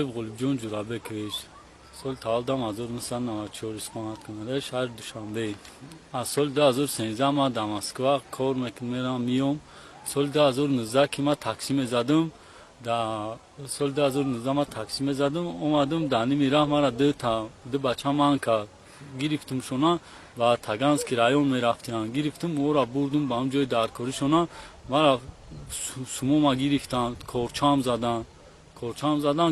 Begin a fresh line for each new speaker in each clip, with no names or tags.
غلبجون جورابکش سال تالدم 1994 قامت کننده شهر دوشنبه از سال 2013 ما دمسکو کار میکنم میام سال 2019 که ما تقسیم زدم در سال 2019 ما تقسیم زدم اومدم دانی میرم مرا دو بچه من که گرفتم شونا و تاگانسکی رایون میرفتن گرفتم او را بردم به اون جای درکاری شونا مرا سمو ما گرفتن کورچام زدن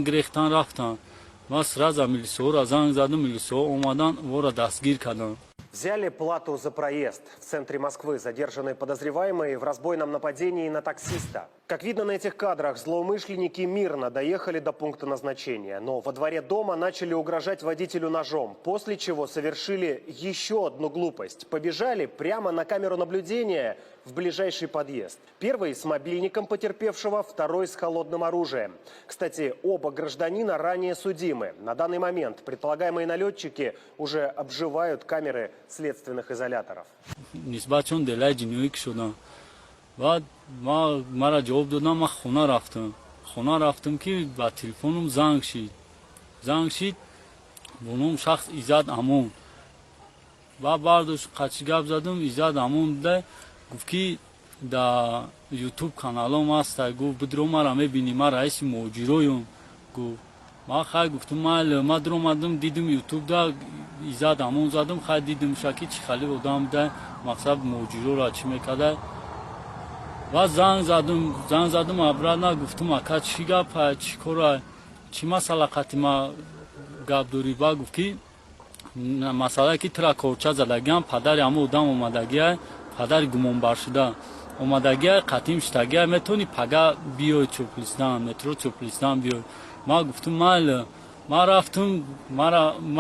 گریختن رفتن ما сразу милиция را زنگ زدم милиция اومدن او را دستگیر کردن.
Взяли плату за проезд. В центре Москвы задержаны подозреваемые в разбойном нападении на таксиста. Как видно на этих кадрах, злоумышленники мирно доехали до пункта назначения, но во дворе дома начали угрожать водителю ножом, после чего совершили еще одну глупость. Побежали прямо на камеру наблюдения в ближайший подъезд. Первый с мобильником потерпевшего, второй с холодным оружием. Кстати, оба гражданина ранее судимы. На данный момент предполагаемые налетчики уже обживают камеры следственных изоляторов.
بعد مرا جواب دادم ما خونه رفتم که با تلفنم زنگ شد بونم شخص ایزاد امون و برداشت قچی گپ زدم ایزاد امون ده گفت که در یوتیوب کانالم هست گفت بدرو مرا میبینی ما رئیس موجیرویم گفت ما خیلی گفتم ما در اومدم دیدم یوتیوب ده ایزاد امون زدم خیلی دیدم شکی چی خالی بودم ده مقصد موجیرو را چی میکرده و زنگ زدم ابرانا گفتم اکا چی گپ چی کارا چی مسئله قتی ما گپ دوری با گفت که مسئله که ترا کورچا زدگیم پدر همو ادم اومدگی پدر گمانبر شده اومدگی قتیم شدگی میتونی پگا بیای چوپلیستان مترو چوپلیستان بیای ما گفتم ما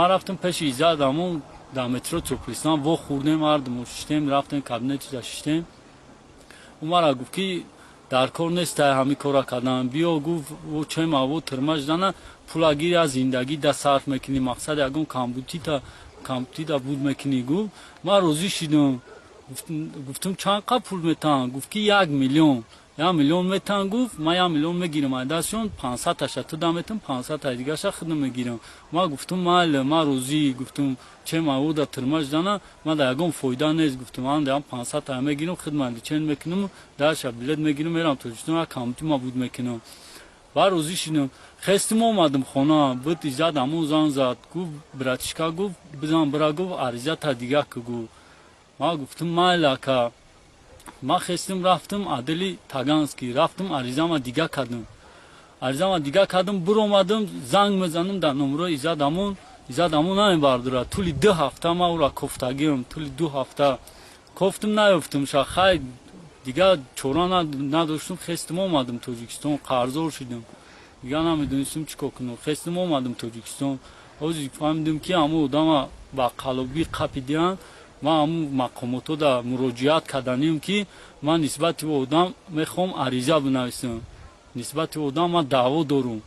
رفتم پیش ایزاد همون در مترو چوپلیستان و خوردیم مردم ششتیم رفتیم کابینت ششتیم او مرا گفت که در کار نیست همین کارا کردن بیا گفت او چه ما ترمش دانه پولگیری از زندگی در صرف میکنی مقصد یکم کامپیوتی دا بود میکنی گفت ما روزی شدم گفتم چند قد پول میتن گفت که 1 میلیون میتن گفت ما 1 میلیون میگیرم دستشون 500 تا تو دامتم 500 تا دیگه شخص خدمت میگیرم ما گفتم ما روزی گفتم چه ما او در ترمش دانه ما در یکم فایده نیست گفتم من در 500 تا میگیرم خدمت چین میکنم در شب بلیط میگیرم میرم تو جستم کامپیوتی ما بود میکنم و روزی شدم خستم اومدم خونه بود ایجاد همون زنگ زد گفت براتشکا گفت بزن برا گفت عریضه تا دیگه که گفت ما گفتم ما خستم رفتم عدلی تاگانسکی رفتم عریضه ما دیگه کردم برو اومدم زنگ میزنم در نمره ایجاد همون نمیبرداره طولی 2 هفته ما او را کفتگیم طولی 2 هفته کفتم نیفتم خیلی دیگه چورا نداشتم خستم اومدم تاجیکستان قرضور شدم دیگه نمیدونستم چیکار کنم خستم اومدم تاجیکستان اوزی فهمیدم که همون آدم با قلبی قپیدیان ما همون مقاماتو در مراجعت کردنیم که من نسبت به آدم میخوام عریضه بنویسم نسبت به آدم من دعوا دارم